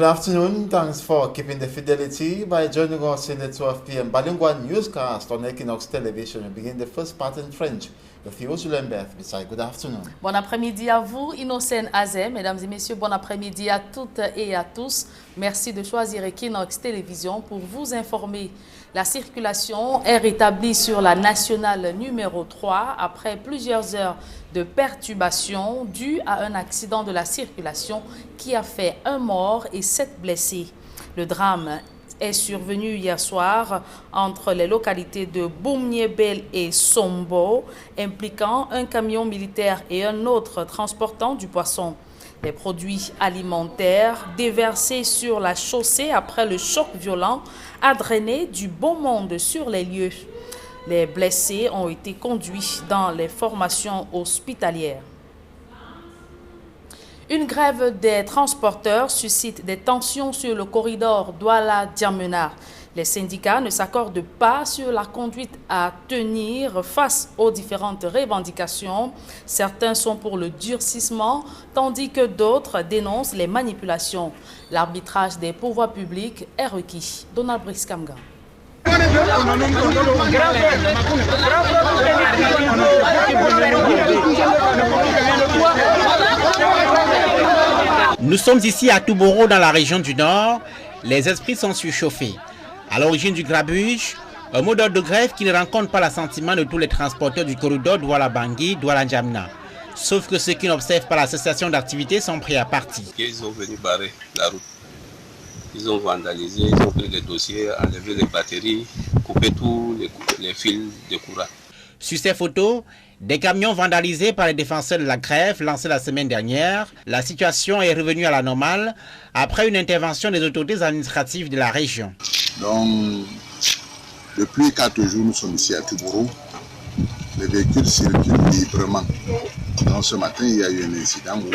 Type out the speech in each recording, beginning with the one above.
afternoon. Thanks for keeping the fidelity by joining us in the 12 p.m. bilingual newscast on Equinox Television. We begin the first part in French. With you, Beth Bissaï. Good afternoon. Bon après-midi à vous, Innocent Azem. Mesdames et messieurs, bon après-midi à toutes et à tous. Merci de choisir Equinox Télévision pour vous informer. La circulation est rétablie sur la nationale numéro 3 après plusieurs heures de perturbations dues à un accident de la circulation qui a fait un mort et 7 blessés. Le drame est survenu hier soir entre les localités de Boumniébel et Sombo, impliquant un camion militaire et un autre transportant du poisson. Les produits alimentaires déversés sur la chaussée après le choc violent a drainé du beau monde sur les lieux. Les blessés ont été conduits dans les formations hospitalières. Une grève des transporteurs suscite des tensions sur le corridor Douala-Djamena. Les syndicats ne s'accordent pas sur la conduite à tenir face aux différentes revendications. Certains sont pour le durcissement, tandis que d'autres dénoncent les manipulations. L'arbitrage des pouvoirs publics est requis. Donald Brix-Kamga. Nous sommes ici à Touboro dans la région du Nord. Les esprits sont surchauffés. À l'origine du grabuge, un mot d'ordre de grève qui ne rencontre pas l'assentiment de tous les transporteurs du corridor Douala-Bangui, Douala-Djamena. Sauf que ceux qui n'observent pas la cessation d'activité sont pris à partie. Ils ont venu barrer la route. Ils ont vandalisé, ils ont pris les dossiers, enlevé les batteries, coupé tous les fils de courant. Sur ces photos, des camions vandalisés par les défenseurs de la grève lancés la semaine dernière. La situation est revenue à la normale après une intervention des autorités administratives de la région. Donc, depuis 4 jours, nous sommes ici à Touboro. Les véhicules circulent librement. Donc, ce matin, il y a eu un incident où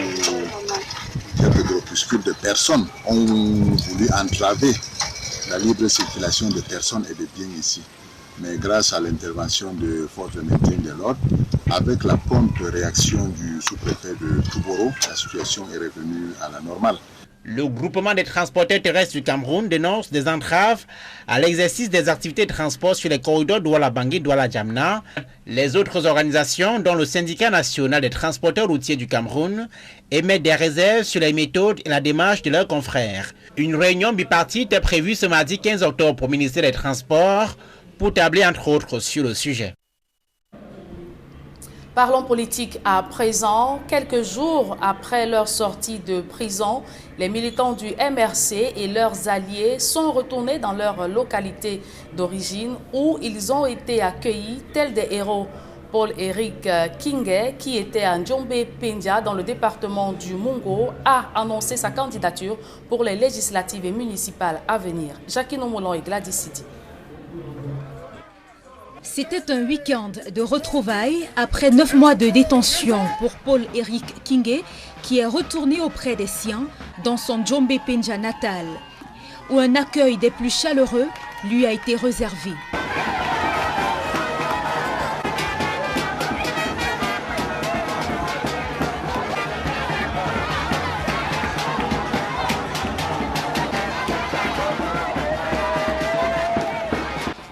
quelques groupuscules de personnes ont voulu entraver la libre circulation de personnes et de biens ici. Mais grâce à l'intervention de forces de maintien de l'ordre, avec la prompte réaction du sous-préfet de Touboro, la situation est revenue à la normale. Le groupement des transporteurs terrestres du Cameroun dénonce des entraves à l'exercice des activités de transport sur les corridors Douala-Bangui, Douala-Djamena. Les autres organisations, dont le syndicat national des transporteurs routiers du Cameroun, émettent des réserves sur les méthodes et la démarche de leurs confrères. Une réunion bipartite est prévue ce mardi 15 octobre au ministère des Transports pour tabler entre autres sur le sujet. Parlons politique à présent. Quelques jours après leur sortie de prison, les militants du MRC et leurs alliés sont retournés dans leur localité d'origine où ils ont été accueillis tels des héros. Paul-Éric Kingué, qui était à Ndjombe-Pendia dans le département du Mungo, a annoncé sa candidature pour les législatives et municipales à venir. Jacqueline Omolon et Gladys Sidi. C'était un week-end de retrouvailles après 9 mois de détention pour Paul-Éric Kingué, qui est retourné auprès des siens dans son Ndjombe-Pendia natal, où un accueil des plus chaleureux lui a été réservé.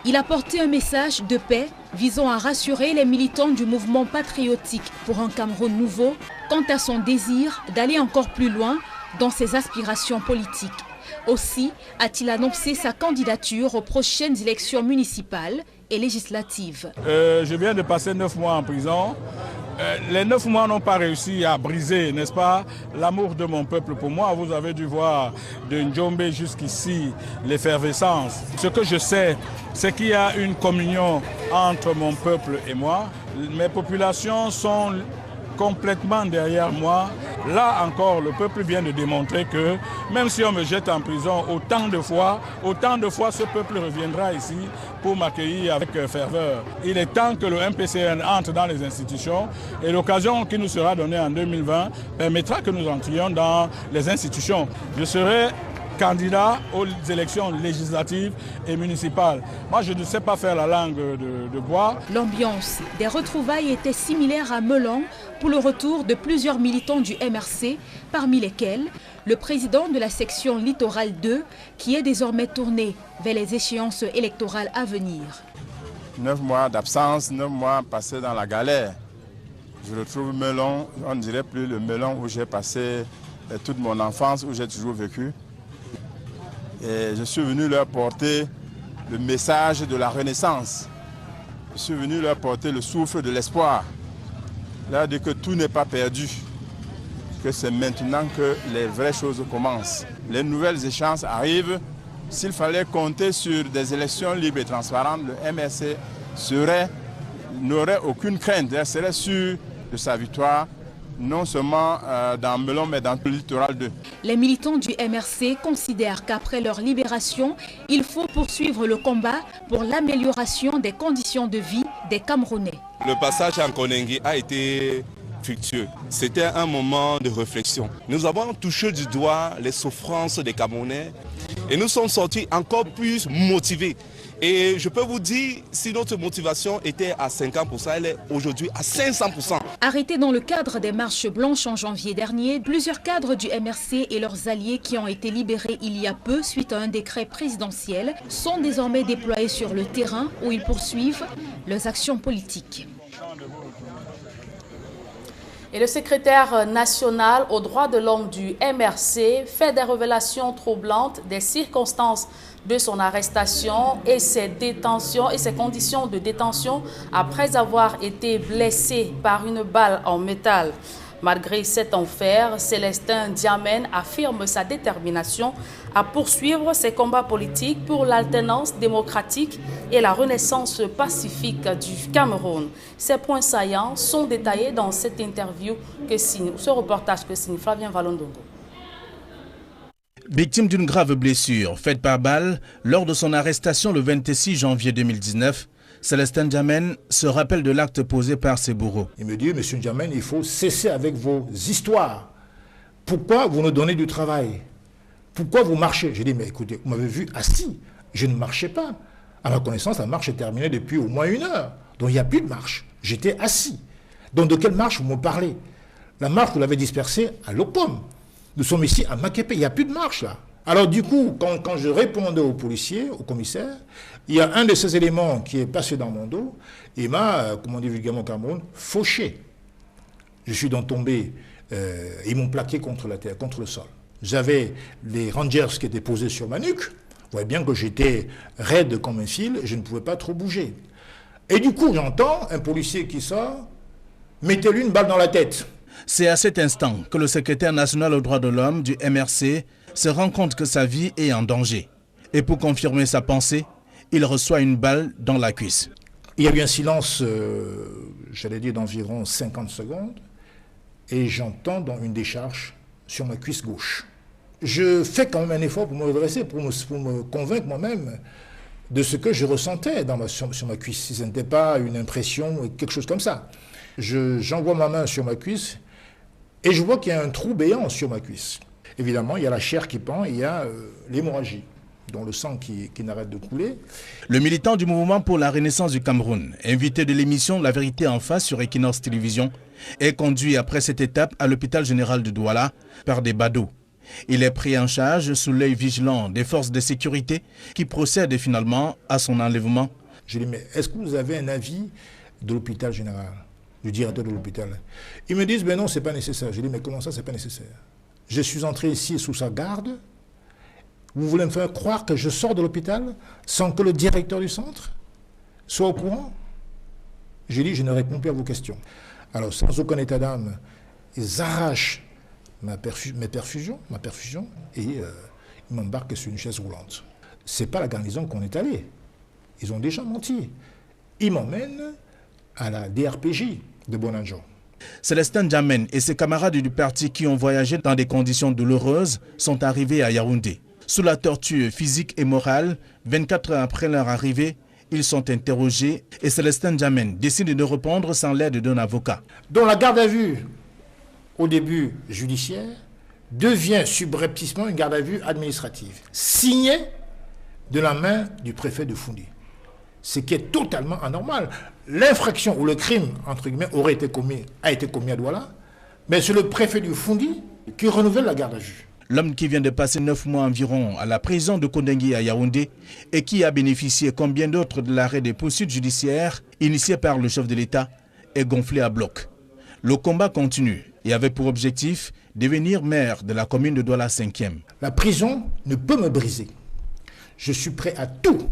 Il a porté un message de paix visant à rassurer les militants du mouvement patriotique pour un Cameroun nouveau quant à son désir d'aller encore plus loin dans ses aspirations politiques. Aussi a-t-il annoncé sa candidature aux prochaines élections municipales et législatives. Je viens de passer 9 mois en prison. Les 9 mois n'ont pas réussi à briser, n'est-ce pas, l'amour de mon peuple pour moi. Vous avez dû voir de Ndjombe jusqu'ici l'effervescence. Ce que je sais, c'est qu'il y a une communion entre mon peuple et moi. Mes populations sont complètement derrière moi. Là encore, le peuple vient de démontrer que même si on me jette en prison autant de fois, ce peuple reviendra ici pour m'accueillir avec ferveur. Il est temps que le MPCN entre dans les institutions et l'occasion qui nous sera donnée en 2020 permettra que nous entrions dans les institutions. Je serai candidat aux élections législatives et municipales. Moi, je ne sais pas faire la langue de bois. L'ambiance des retrouvailles était similaire à Melun pour le retour de plusieurs militants du MRC, parmi lesquels le président de la section littorale 2, qui est désormais tourné vers les échéances électorales à venir. 9 mois d'absence, 9 mois passés dans la galère. Je retrouve Melun, on ne dirait plus le Melun où j'ai passé toute mon enfance, où j'ai toujours vécu. Et je suis venu leur porter le message de la renaissance. Je suis venu leur porter le souffle de l'espoir. Leur dire que tout n'est pas perdu, que c'est maintenant que les vraies choses commencent. Les nouvelles échéances arrivent. S'il fallait compter sur des élections libres et transparentes, le MRC n'aurait aucune crainte. Elle serait sûr de sa victoire, non seulement dans Melun, mais dans tout le littoral 2. Les militants du MRC considèrent qu'après leur libération, il faut poursuivre le combat pour l'amélioration des conditions de vie des Camerounais. Le passage en Konengi a été fructueux. C'était un moment de réflexion. Nous avons touché du doigt les souffrances des Camerounais et nous sommes sortis encore plus motivés. Et je peux vous dire, si notre motivation était à 50%, elle est aujourd'hui à 500%. Arrêtés dans le cadre des marches blanches en janvier dernier, plusieurs cadres du MRC et leurs alliés qui ont été libérés il y a peu suite à un décret présidentiel sont désormais déployés sur le terrain où ils poursuivent leurs actions politiques. Et le secrétaire national aux droits de l'homme du MRC fait des révélations troublantes des circonstances de son arrestation et ses détentions et ses conditions de détention après avoir été blessé par une balle en métal. Malgré cet enfer, Célestin Diamène affirme sa détermination à poursuivre ses combats politiques pour l'alternance démocratique et la renaissance pacifique du Cameroun. Ces points saillants sont détaillés dans cette interview ce reportage que signe Flavien Valondongo. Victime d'une grave blessure faite par balle lors de son arrestation le 26 janvier 2019, Célestin Diamène se rappelle de l'acte posé par ses bourreaux. Il me dit, monsieur Diamène, il faut cesser avec vos histoires. Pourquoi vous nous donnez du travail? Pourquoi vous marchez? J'ai dit, mais écoutez, vous m'avez vu assis. Je ne marchais pas. À ma connaissance, la marche est terminée depuis au moins 1 heure. Donc il n'y a plus de marche. J'étais assis. Donc de quelle marche vous me parlez? La marche, vous l'avez dispersée à l'Opom. Nous sommes ici à Makepe, il n'y a plus de marche là. Alors du coup, quand je répondais aux policiers, au commissaire, il y a un de ces éléments qui est passé dans mon dos et m'a, comme on dit vulgairement au Cameroun, fauché. Je suis donc tombé, ils m'ont plaqué contre la terre, contre le sol. J'avais les rangers qui étaient posés sur ma nuque. Vous voyez bien que j'étais raide comme un fil, je ne pouvais pas trop bouger. Et du coup, j'entends un policier qui sort, mettez-lui une balle dans la tête. C'est à cet instant que le secrétaire national aux droits de l'homme du MRC se rend compte que sa vie est en danger. Et pour confirmer sa pensée, il reçoit une balle dans la cuisse. Il y a eu un silence, j'allais dire d'environ 50 secondes, et j'entends dans une décharge sur ma cuisse gauche. Je fais quand même un effort pour me redresser, pour me convaincre moi-même de ce que je ressentais sur ma cuisse. Si ce n'était pas une impression, quelque chose comme ça. J'envoie ma main sur ma cuisse et je vois qu'il y a un trou béant sur ma cuisse. Évidemment, il y a la chair qui pend, il y a l'hémorragie, dont le sang qui n'arrête de couler. Le militant du mouvement pour la renaissance du Cameroun, invité de l'émission La Vérité en face sur Equinox Télévision, est conduit après cette étape à l'hôpital général de Douala par des badauds. Il est pris en charge sous l'œil vigilant des forces de sécurité qui procèdent finalement à son enlèvement. Je lui dis, mais est-ce que vous avez un avis de l'hôpital général, du directeur de l'hôpital? Ils me disent, ben non, c'est pas nécessaire. Je dis, mais comment ça, c'est pas nécessaire? Je suis entré ici sous sa garde. Vous voulez me faire croire que je sors de l'hôpital sans que le directeur du centre soit au courant? J'ai dit, je ne réponds plus à vos questions. Alors, sans aucun état d'âme, ils arrachent ma perfusion, et ils m'embarquent sur une chaise roulante. C'est pas la garnison qu'on est allé. Ils ont déjà menti. Ils m'emmènent à la DRPJ de Bonanjo. Célestin Diamène et ses camarades du parti qui ont voyagé dans des conditions douloureuses sont arrivés à Yaoundé. Sous la torture physique et morale, 24 heures après leur arrivée, ils sont interrogés et Célestin Diamène décide de répondre sans l'aide d'un avocat. Dans la garde à vue, au début judiciaire, devient subrepticement une garde à vue administrative, signée de la main du préfet de Foundi. Ce qui est totalement anormal. L'infraction ou le crime, entre guillemets, a été commis à Douala, mais c'est le préfet du Foundi qui renouvelle la garde à vue. L'homme qui vient de passer 9 mois environ à la prison de Kondengui à Yaoundé et qui a bénéficié, comme bien d'autres, de l'arrêt des poursuites judiciaires initiées par le chef de l'État est gonflé à bloc. Le combat continue et avait pour objectif devenir maire de la commune de Douala 5e. La prison ne peut me briser. Je suis prêt à tout.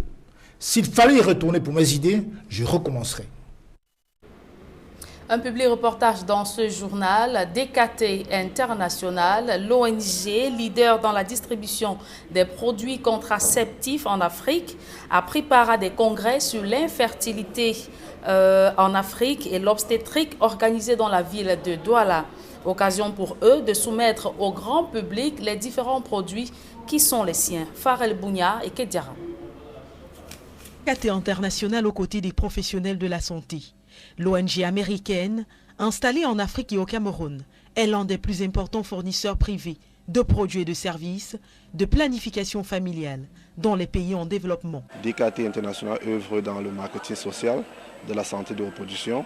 S'il fallait y retourner pour mes idées, je recommencerai. Un public reportage dans ce journal, DKT International, l'ONG leader dans la distribution des produits contraceptifs en Afrique, a pris part à des congrès sur l'infertilité en Afrique et l'obstétrique organisés dans la ville de Douala. Occasion pour eux de soumettre au grand public les différents produits qui sont les siens. Farel Bounia et Kediara. DKT International aux côtés des professionnels de la santé. L'ONG américaine, installée en Afrique et au Cameroun, est l'un des plus importants fournisseurs privés de produits et de services de planification familiale dans les pays en développement. DKT International œuvre dans le marketing social de la santé de reproduction,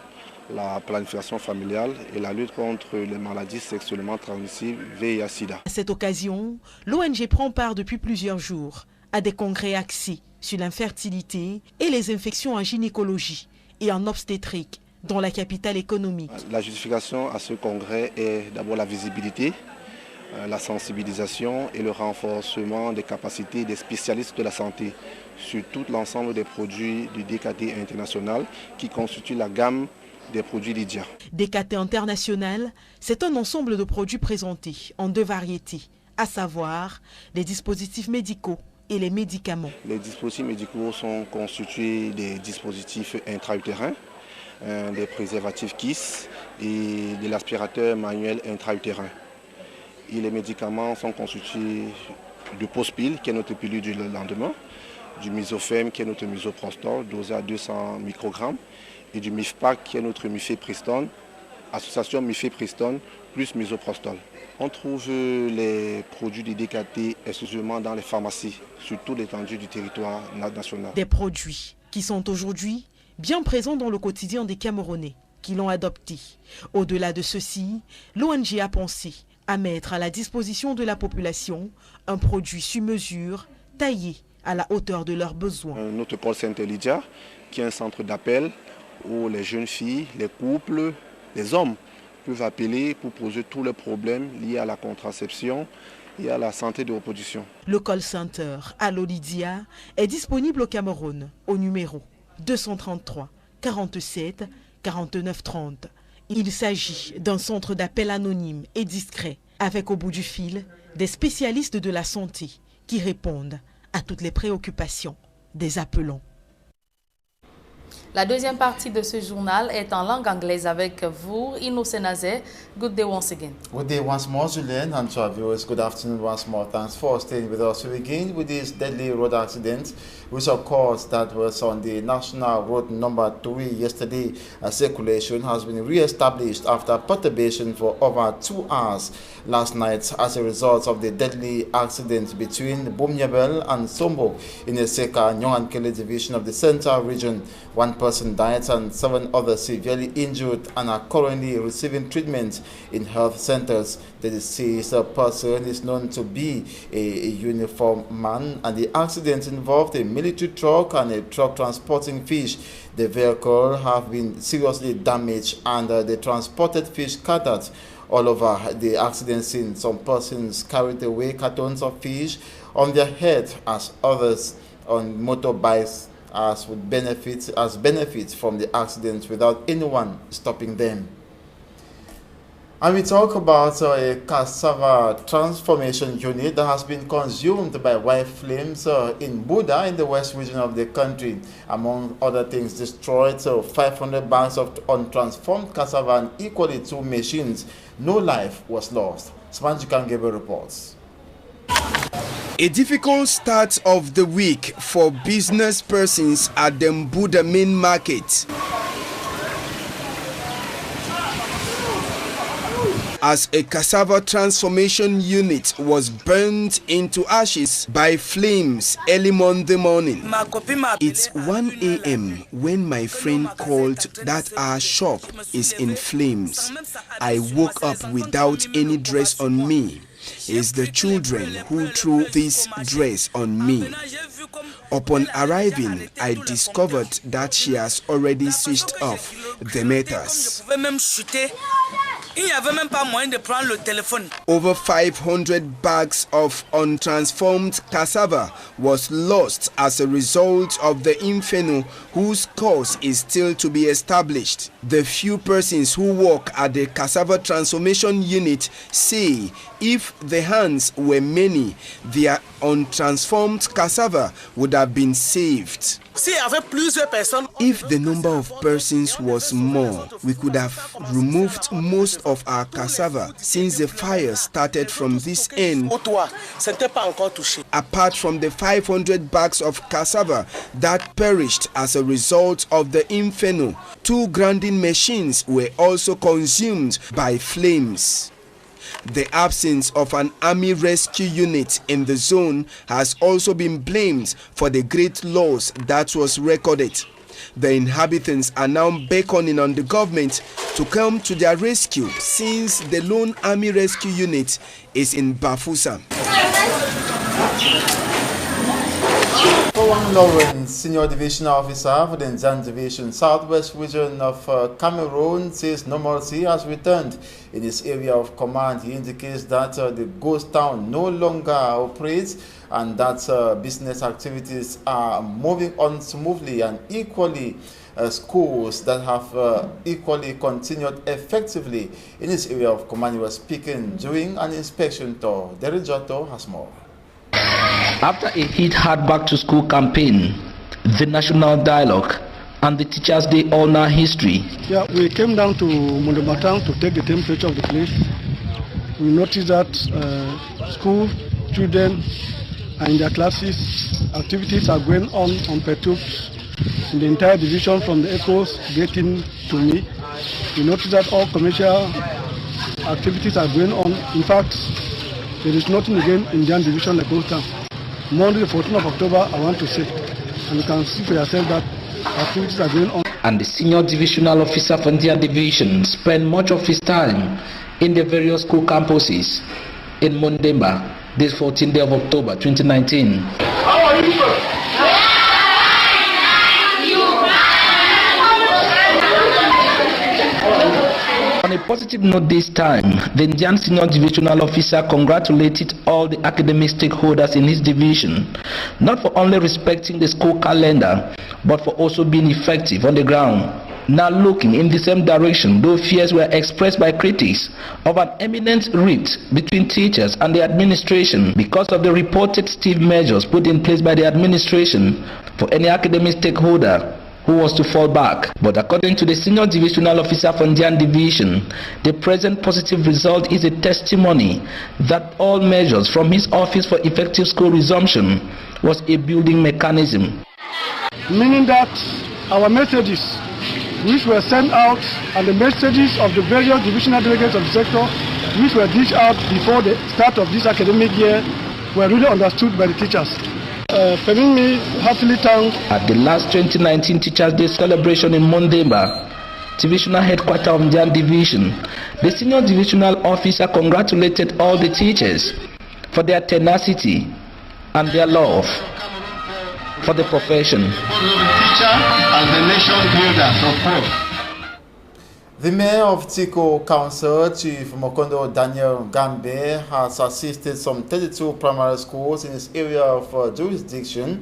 la planification familiale et la lutte contre les maladies sexuellement transmissibles VIH-Sida. À cette occasion, l'ONG prend part depuis plusieurs jours à des congrès axés sur l'infertilité et les infections en gynécologie et en obstétrique dans la capitale économique. La justification à ce congrès est d'abord la visibilité, la sensibilisation et le renforcement des capacités des spécialistes de la santé sur tout l'ensemble des produits du DKT International qui constituent la gamme des produits Lydia. DKT International, c'est un ensemble de produits présentés en 2 variétés, à savoir les dispositifs médicaux et les médicaments. Les dispositifs médicaux sont constitués des dispositifs intra-utérins, des préservatifs KISS et de l'aspirateur manuel intra-utérin. Et les médicaments sont constitués de Pospil, qui est notre pilule du lendemain, du Misofem, qui est notre misoprostol, dosé à 200 microgrammes, et du Mifpac, qui est notre mifepristone, association mifepristone plus misoprostol. On trouve les produits du DKT exclusivement dans les pharmacies, sur toute l'étendue du territoire national. Des produits qui sont aujourd'hui bien présents dans le quotidien des Camerounais qui l'ont adopté. Au-delà de ceci, l'ONG a pensé à mettre à la disposition de la population un produit sur mesure, taillé à la hauteur de leurs besoins. Notre pôle Saint-Lydia, qui est un centre d'appel où les jeunes filles, les couples, les hommes peuvent appeler pour poser tous les problèmes liés à la contraception et à la santé de reproduction. Le call center Allo Lydia est disponible au Cameroun au numéro 233 47 49 30. Il s'agit d'un centre d'appel anonyme et discret avec au bout du fil des spécialistes de la santé qui répondent à toutes les préoccupations des appelants. La deuxième partie de ce journal est en langue anglaise avec vous, Innocent Azé. Good day once again. Good day once more, Julien, and to our viewers, good afternoon once more. Thanks for staying with us. We begin with this deadly road accident, which of course that was on the National Road number 3 yesterday. Circulation has been re-established after perturbation for over 2 hours last night as a result of the deadly accident between Bumyabel and Sombo in the Seka Nyongankele division of the Central Region. 1 person died and 7 others severely injured and are currently receiving treatment in health centers. The deceased person is known to be a uniformed man, and the accident involved a military truck and a truck transporting fish. The vehicle have been seriously damaged and the transported fish scattered all over the accident scene. Some persons carried away cartons of fish on their head as others on motorbikes as benefits from the accident without anyone stopping them. And we talk about a cassava transformation unit that has been consumed by white flames in Buda in the west region of the country. Among other things, destroyed 500 bags of untransformed cassava and equally 2 machines. No life was lost. Spanjikan Gabriel reports. A difficult start of the week for business persons at the Mbuda main market. as a cassava transformation unit was burnt into ashes by flames early Monday morning. It's 1 a.m. when my friend called that our shop is in flames. I woke up without any dress on me. It's the children who threw this dress on me. Upon arriving, I discovered that she has already switched off the meters. Over 500 bags of untransformed cassava was lost as a result of the inferno, whose cause is still to be established. The few persons who work at the cassava transformation unit say if the hands were many, their untransformed cassava would have been saved. If the number of persons was more, we could have removed most of our cassava since the fire started from this end. Apart from the 500 bags of cassava that perished as a result of the inferno, 2 grinding machines were also consumed by flames. The absence of an army rescue unit in the zone has also been blamed for the great loss that was recorded. The inhabitants are now beckoning on the government to come to their rescue since the lone army rescue unit is in Bafusa. Kowang Lawrence, Senior Division Officer for the Nzan Division, Southwest Region of Cameroon, says normalcy has returned in this area of command. He indicates that the ghost town no longer operates and that business activities are moving on smoothly, and equally schools that have equally continued effectively in this area of command. He was speaking during an inspection tour. Derek Jotto has more. After a hit hard back to school campaign, the national dialogue and the Teachers' Day honor history. Yeah, we came down to Mondemba town to take the temperature of the place. We noticed that school children and their classes activities are going on unperturbed in the entire division from the echoes getting to me. We noticed that all commercial activities are going on. In fact, there is nothing again in Nzan division like Ghost Town. Monday the 14th of October, I want to say, and you can see for yourself that activities are going on. And the senior divisional officer for Nzan division spent much of his time in the various school campuses in Mondemba this 14th day of October 2019. How are you, sir? On a positive note this time, the Nzan Senior Divisional Officer congratulated all the academic stakeholders in his division, not for only respecting the school calendar, but for also being effective on the ground. Now looking in the same direction, though fears were expressed by critics of an imminent rift between teachers and the administration because of the reported stiff measures put in place by the administration for any academic stakeholder who was to fall back. But according to the Senior Divisional Officer for Nzan Division, the present positive result is a testimony that all measures from his office for effective school resumption was a building mechanism. Meaning that our messages which were sent out and the messages of the various divisional delegates of the sector which were dished out before the start of this academic year were really understood by the teachers. Permit me heartily thank. At the last 2019 Teachers' Day celebration in Mondemba, Divisional Headquarters of Nzan Division, the Senior Divisional Officer congratulated all the teachers for their tenacity and their love for the profession. The mayor of Tiko Council, Chief Mokondo Daniel Ngambe, has assisted some 32 primary schools in his area of jurisdiction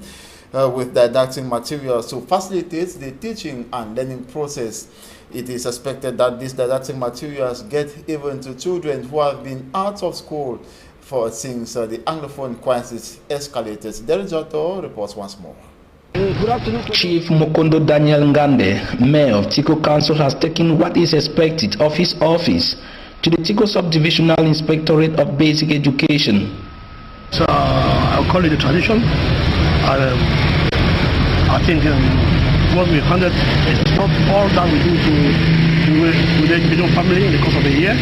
with didactic materials to facilitate the teaching and learning process. It is expected that these didactic materials get even to children who have been out of school since the Anglophone crisis escalated. Derek Jotto reports once more. Chief Mokondo Daniel Ngambe, Mayor of Tiko Council, has taken what is expected of his office to the Tiko Subdivisional Inspectorate of Basic Education. So I'll call it a tradition. I think what we handled is not all that we do to with the individual family in the course of the year.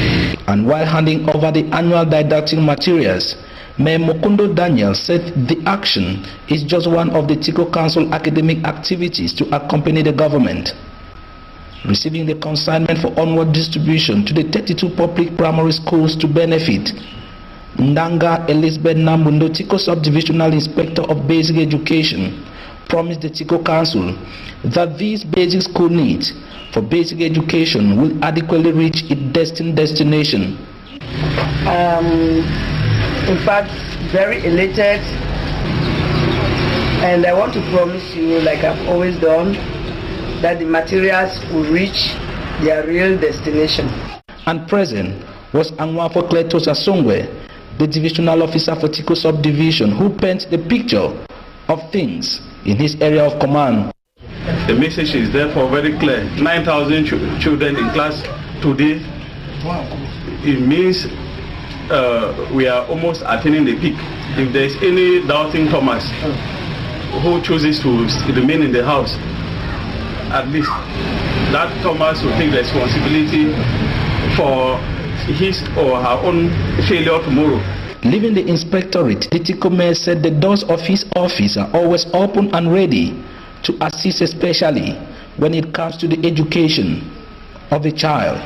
And while handing over the annual didactic materials, Mayor Mokundo Daniel said the action is just one of the Tiko Council academic activities to accompany the government. Receiving the consignment for onward distribution to the 32 public primary schools to benefit, Ndanga Elizabeth Nambundo, Tiko Subdivisional Inspector of Basic Education, promised the Tiko Council that these basic school needs for basic education will adequately reach its destined destination. In fact, very elated, and I want to promise you, like I've always done, that the materials will reach their real destination. And present was Anwafo Kletos Asongwe, the divisional officer for Tiko Subdivision, who paints the picture of things in his area of command. The message is therefore very clear. 9,000 children in class today. It means we are almost attaining the peak. If there is any doubting Thomas who chooses to remain in the house, at least that Thomas will take responsibility for his or her own failure tomorrow. Leaving the inspectorate, the Tiko Mayor said the doors of his office are always open and ready to assist, especially when it comes to the education of the child.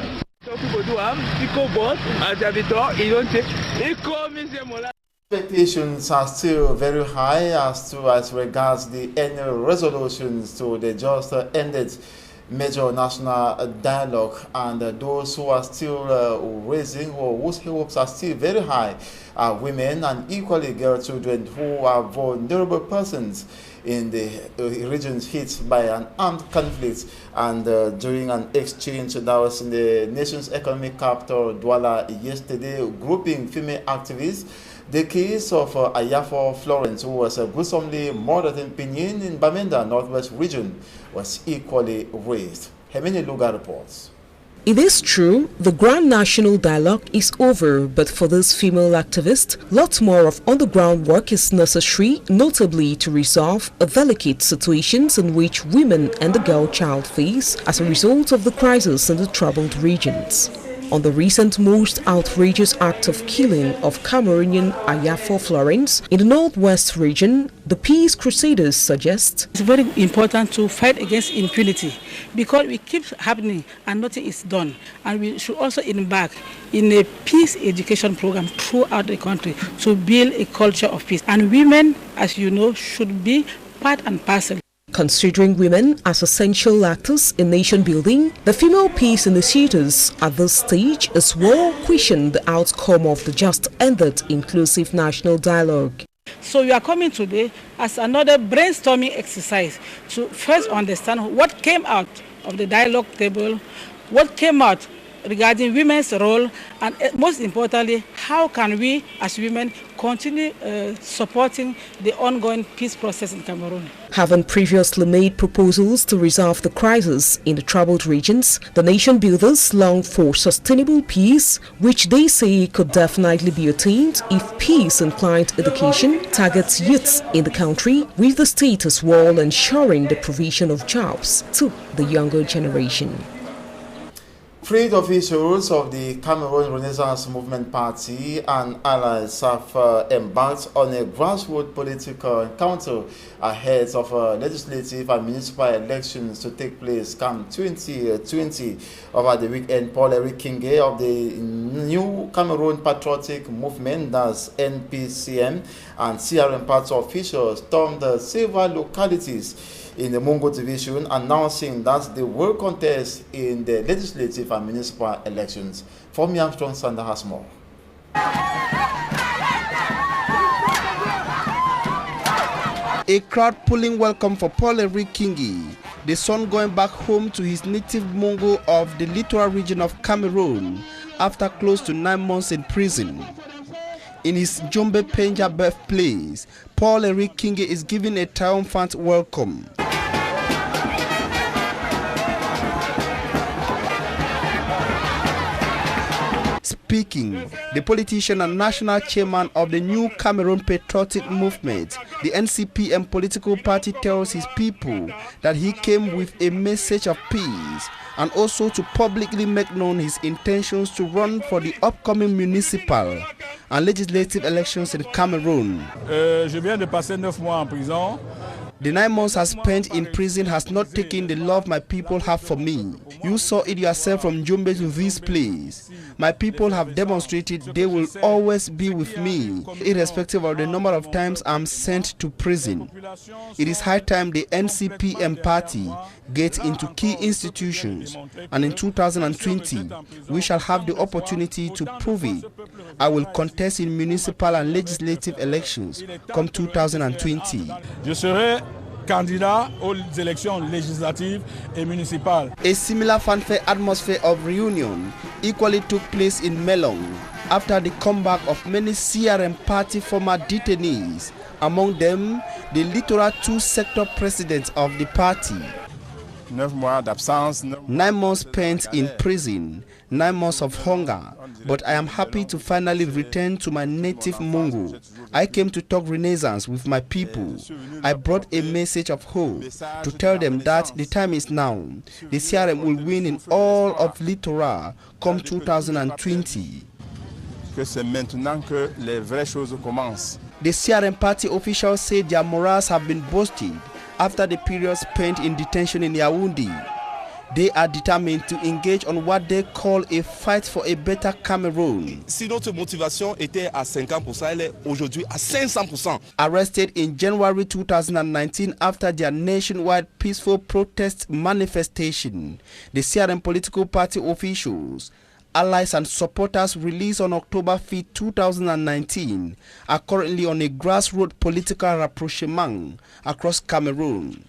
Expectations are still very high as regards the annual resolutions to the just ended major national dialogue, and those who are still raising, or whose hopes are still very high, are women and equally girl children who are vulnerable persons in the regions hit by an armed conflict. And during an exchange that was in the nation's economic capital, Douala, yesterday, grouping female activists, the case of Ayafo Florence, who was gruesomely murdered in Pinyin in Bamenda, Northwest region, was equally raised. Hemini Luga reports. It is true, the Grand National Dialogue is over, but for this female activist, lots more of on-the-ground work is necessary, notably to resolve delicate situations in which women and the girl child face as a result of the crisis in the troubled regions. On the recent most outrageous act of killing of Cameroonian Ayafo Florence in the Northwest region, the Peace Crusaders suggest it's very important to fight against impunity, because it keeps happening and nothing is done. And we should also embark in a peace education program throughout the country to build a culture of peace. And women, as you know, should be part and parcel. Considering women as essential actors in nation building, the female peace initiators at this stage as well question the outcome of the just ended inclusive national dialogue. So we are coming today as another brainstorming exercise to first understand what came out of the dialogue table, what came out regarding women's role, and most importantly, how can we as women continue supporting the ongoing peace process in Cameroon. Having previously made proposals to resolve the crisis in the troubled regions, the nation builders long for sustainable peace, which they say could definitely be attained if peace-inclined education targets youths in the country, with the state as well ensuring the provision of jobs to the younger generation. Freed officials of the Cameroon Renaissance Movement Party and allies have embarked on a grassroots political encounter ahead of legislative and municipal elections to take place come 2020. Over the weekend, Paul-Henri Kinge of the New Cameroon Patriotic Movement, that's NPCM, and CRM party officials stormed several localities in the Mungo division, announcing that they will contest in the legislative and municipal elections. From Armstrong, Sander has more. A crowd-pulling welcome for Paul-Henri Kinge, the son going back home to his native Mungo of the littoral region of Cameroon after close to 9 months in prison. In his Jombe Penja birthplace, Paul-Henri Kinge is given a triumphant welcome. speaking, the politician and national chairman of the New Cameroon Patriotic Movement, the NCPM political party, tells his people that he came with a message of peace and also to publicly make known his intentions to run for the upcoming municipal and legislative elections in Cameroon. Je viens de passer 9 mois en prison. The 9 months I spent in prison has not taken the love my people have for me. You saw it yourself from Njombe to this place. My people have demonstrated they will always be with me, irrespective of the number of times I'm sent to prison. It is high time the NCPM party gets into key institutions, and in 2020, we shall have the opportunity to prove it. I will contest in municipal and legislative elections come 2020. Je serai candidat aux élections législatives et municipales. A similar fanfare atmosphere of reunion equally took place in Melong after the comeback of many CRM party former detainees, among them the Littoral 2 sector president of the party. 9 mois d'absence. 9 months spent in prison, 9 months of hunger, but I am happy to finally return to my native Mungu. I came to talk Renaissance with my people. I brought a message of hope to tell them that the time is now. The CRM will win in all of Littoral come 2020. Que c'est maintenant que les vraies choses commencent. The CRM party officials say their morals have been boosted after the period spent in detention in Yaoundé. They are determined to engage on what they call a fight for a better Cameroon. Si notre motivation était à 50%, elle est aujourd'hui à 500%. Arrested in January 2019 after their nationwide peaceful protest manifestation, the CRM political party officials, allies and supporters released on October 5, 2019 are currently on a grassroots political rapprochement across Cameroon.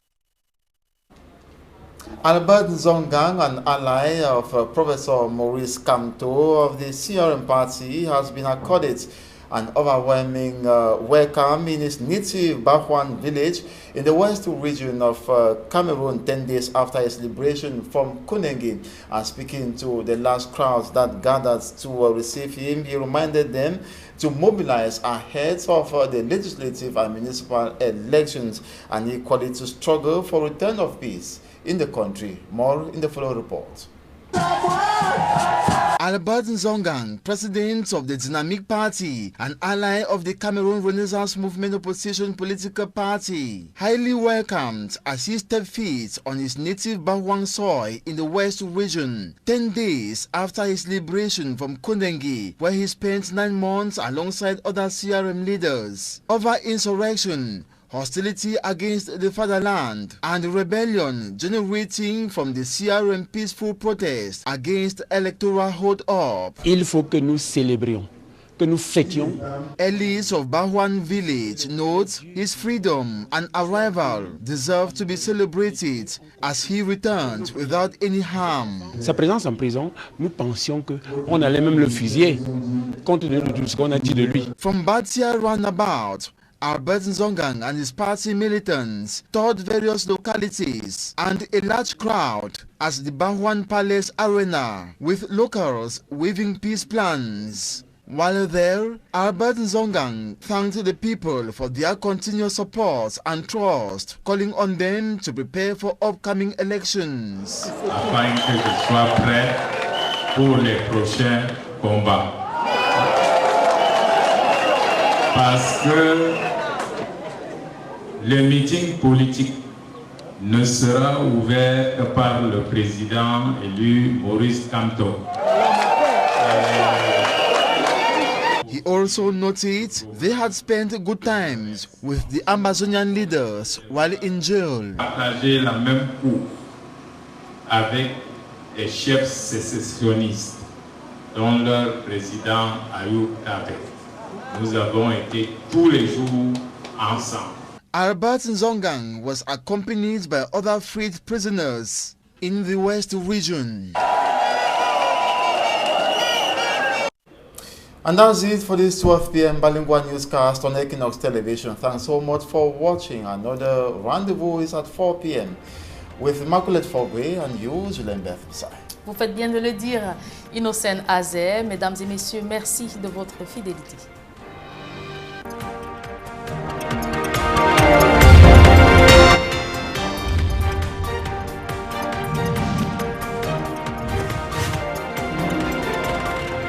Albert Nzongang, an ally of Professor Maurice Kamto of the CRM party, has been accorded an overwhelming welcome in his native Bahwan village in the west region of Cameroon 10 days after his liberation from Kunengi. And speaking to the large crowds that gathered to receive him, he reminded them to mobilize ahead of the legislative and municipal elections and equally to struggle for return of peace in the country. More in the following report. Albert Nzongang, president of the Dynamic Party, an ally of the Cameroon Renaissance Movement opposition political party, highly welcomed as he stepped feet on his native Bahwan soil in the west region, 10 days after his liberation from Kunengi, where he spent 9 months alongside other CRM leaders. Over insurrection, hostility against the fatherland, and rebellion generating from the CRM peaceful protest against electoral hold-up. Il faut que nous célébrions, que nous fêtions. Elites of Bahwan village note his freedom and arrival deserve to be celebrated as he returned without any harm. Sa présence en prison, nous pensions qu'on allait même le fusiller, compte tenu de tout ce qu'on a dit de lui. From Batia roundabout, Albert Nzongang and his party militants toured various localities and a large crowd at the Bahwan Palace Arena, with locals waving peace plans. While there, Albert Nzongang thanked the people for their continued support and trust, calling on them to prepare for upcoming elections. Afin que je sois prêt pour les prochains combats. Parce que le meeting politique ne sera ouvert que par le président élu Maurice Kamto. He also noted they had spent good times with the Amazonian leaders while in jail. Partager la même cour avec les chefs sécessionnistes, dont leur président Ayub Tabe. Nous avons été tous les jours ensemble. Albert Nzongang was accompanied by other freed prisoners in the West region. And that's it for this 12 p.m. bilingual newscast on Equinox Television. Thanks so much for watching. Another rendezvous is at 4 p.m. with Immaculate Fogwe and you, Julien Beth Besai. Vous faites bien de le dire, Innocène Azé. Mesdames et messieurs, merci de votre fidélité.